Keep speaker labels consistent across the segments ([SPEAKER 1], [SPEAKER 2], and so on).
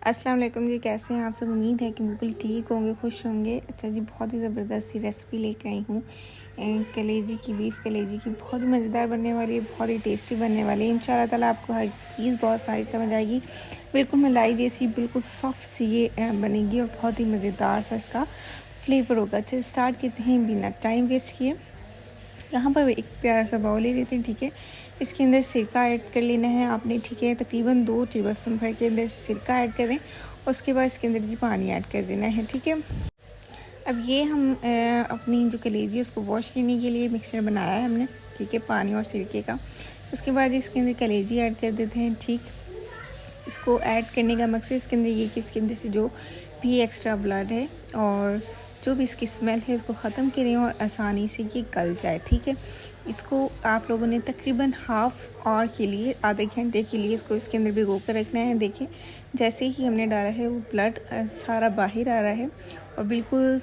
[SPEAKER 1] अस्सलाम वालेकुम जी, कैसे हैं आप सब। उम्मीद है कि बिल्कुल ठीक होंगे, खुश होंगे। अच्छा जी, बहुत ही ज़बरदस्त सी रेसिपी लेकर आई हूँ कलेजी की, बीफ कलेजी की। बहुत ही मज़ेदार बनने वाली है, बहुत ही टेस्टी बनने वाली है। इंशाल्लाह ताला आपको हर चीज़ बहुत सारी समझ आएगी। बिल्कुल मलाई जैसी, बिल्कुल सॉफ्ट सी ये बनेगी और बहुत ही मज़ेदार सा इसका फ्लेवर होगा। अच्छा, स्टार्ट करते हैं बिना टाइम वेस्ट किए। यहाँ पर एक प्यारा सा बाउल ले लेते हैं, ठीक है। इसके अंदर सिरका ऐड कर लेना है आपने, ठीक है। तकरीबन 2 टेबलस्पून भर के अंदर सिरका ऐड करें और उसके बाद इसके अंदर जी पानी ऐड कर देना है, ठीक है। अब ये हम अपनी जो कलेजी है उसको वॉश करने के लिए मिक्सर बनाया है हमने, ठीक है, पानी और सिरके का। उसके बाद इसके अंदर कलेजी ऐड कर देते हैं, ठीक। इसको ऐड करने का मकसद इसके अंदर ये कि इसके अंदर से जो भी एक्स्ट्रा ब्लड है और जो भी इसकी स्मेल है उसको ख़त्म करें और आसानी से ये गल जाए, ठीक है। इसको आप लोगों ने तकरीबन हाफ़ आवर के लिए, आधे घंटे के लिए इसको इसके अंदर भिगो कर रखना है। देखिए, जैसे ही हमने डाला है वो ब्लड सारा बाहर आ रहा है और बिल्कुल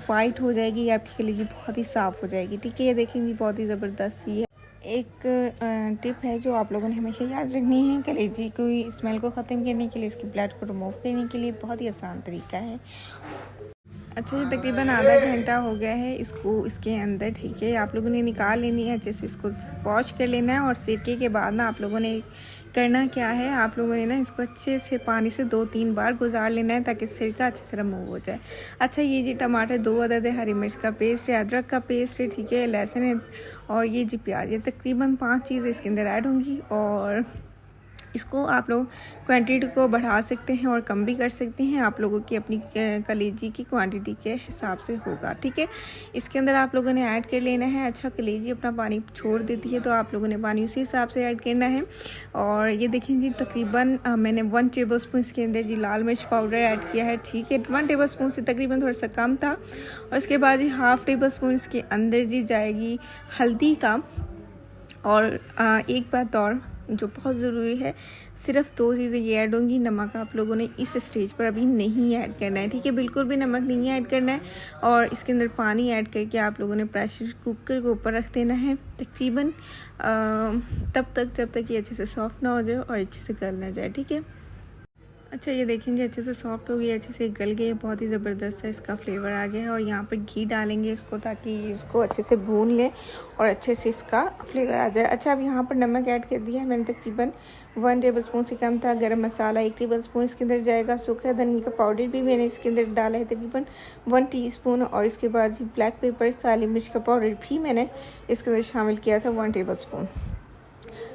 [SPEAKER 1] वाइट हो जाएगी आपकी कलेजी, बहुत ही साफ़ हो जाएगी, ठीक है। ये देखेंगे बहुत ही ज़बरदस्त सी है। एक टिप है जो आप लोगों ने हमेशा याद रखनी है, कलेजी की स्मेल को ख़त्म करने के लिए, इसकी ब्लड को रिमूव करने के लिए बहुत ही आसान तरीका है। अच्छा, ये तकरीबन आधा घंटा हो गया है इसको इसके अंदर, ठीक है। आप लोगों ने निकाल लेनी है, अच्छे से इसको वॉश कर लेना है। और सिरके के बाद ना आप लोगों ने करना क्या है, आप लोगों ने ना इसको अच्छे से पानी से 2-3 बार गुजार लेना है ताकि सिरका अच्छे से रिमूव हो जाए। अच्छा, ये जी टमाटर 2 अदद है, हरी मिर्च का पेस्ट है, अदरक का पेस्ट है, ठीक है, लहसुन है और ये जी प्याज। ये तकरीबन 5 चीज़ें इसके अंदर ऐड होंगी और इसको आप लोग क्वांटिटी को बढ़ा सकते हैं और कम भी कर सकते हैं, आप लोगों की अपनी कलेजी की क्वांटिटी के हिसाब से होगा, ठीक है। इसके अंदर आप लोगों ने ऐड कर लेना है। अच्छा, कलेजी अपना पानी छोड़ देती है तो आप लोगों ने पानी उसी हिसाब से ऐड करना है। और ये देखें जी, तकरीबन मैंने 1 टेबलस्पून इसके अंदर जी लाल मिर्च पाउडर ऐड किया है, ठीक है। 1 टेबलस्पून से तकरीबन थोड़ा सा कम था। और उसके बाद जी हाफ़ टेबलस्पून इसके अंदर जी जाएगी हल्दी का। और एक बात और जो बहुत ज़रूरी है, सिर्फ 2 चीज़ें ये ऐड होंगी। नमक आप लोगों ने इस स्टेज पर अभी नहीं ऐड करना है, ठीक है, बिल्कुल भी नमक नहीं ऐड करना है। और इसके अंदर पानी ऐड करके आप लोगों ने प्रेशर कुकर के ऊपर रख देना है तकरीबन तब तक जब तक ये अच्छे से सॉफ्ट ना हो जाए और अच्छे से गल ना जाए, ठीक है। अच्छा, ये देखेंगे अच्छे से सॉफ्ट हो गई, अच्छे से गल गई, बहुत ही ज़बरदस्त सा इसका फ्लेवर आ गया है। और यहाँ पर घी डालेंगे इसको ताकि इसको अच्छे से भून लें और अच्छे से इसका फ्लेवर आ जाए। अच्छा, अब यहाँ पर नमक ऐड कर दिया है मैंने, तकरीबन 1 टेबलस्पून से कम था। गरम मसाला 1 टेबलस्पून इसके अंदर जाएगा। सूखा धनिया का पाउडर भी मैंने इसके अंदर डाला है, तकरीबन 1 टीस्पून। और इसके बाद ब्लैक पेपर, काली मिर्च का पाउडर भी मैंने इसके अंदर शामिल किया था, 1 टेबलस्पून।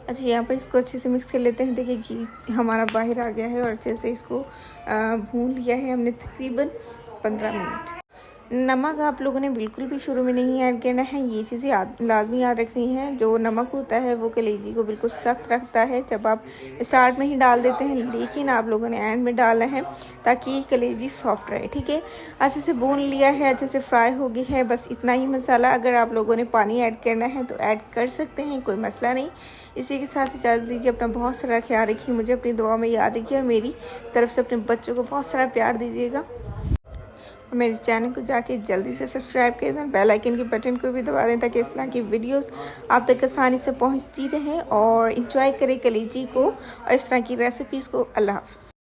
[SPEAKER 1] अच्छा, यहाँ पर इसको अच्छे से मिक्स कर लेते हैं। देखिए, घी हमारा बाहर आ गया है और अच्छे से इसको भून लिया है हमने तकरीबन 15 मिनट। नमक आप लोगों ने बिल्कुल भी शुरू में नहीं ऐड करना है, ये चीज़ें लाजमी याद रखनी है। जो नमक होता है वो कलेजी को बिल्कुल सख्त रखता है, जब आप स्टार्ट में ही डाल देते हैं, लेकिन आप लोगों ने एंड में डालना है ताकि कलेजी सॉफ्ट रहे, ठीक है। अच्छे से भून लिया है, अच्छे से फ्राई हो गई है, बस इतना ही मसाला। अगर आप लोगों ने पानी ऐड करना है तो ऐड कर सकते हैं, कोई मसला नहीं। इसी के साथ इजाज़त दीजिए। अपना बहुत सारा ख्याल रखिए, मुझे अपनी दुआ में याद रखिए और मेरी तरफ से अपने बच्चों को बहुत सारा प्यार दीजिएगा। और मेरे चैनल को जाके जल्दी से सब्सक्राइब कर दें, बेल आइकन के बटन को भी दबा दें ताकि इस तरह की वीडियोस आप तक आसानी से पहुंचती रहें। और इंजॉय करें कलेजी को और इस तरह की रेसिपीज़ को। अल्लाह हाफ़िज़।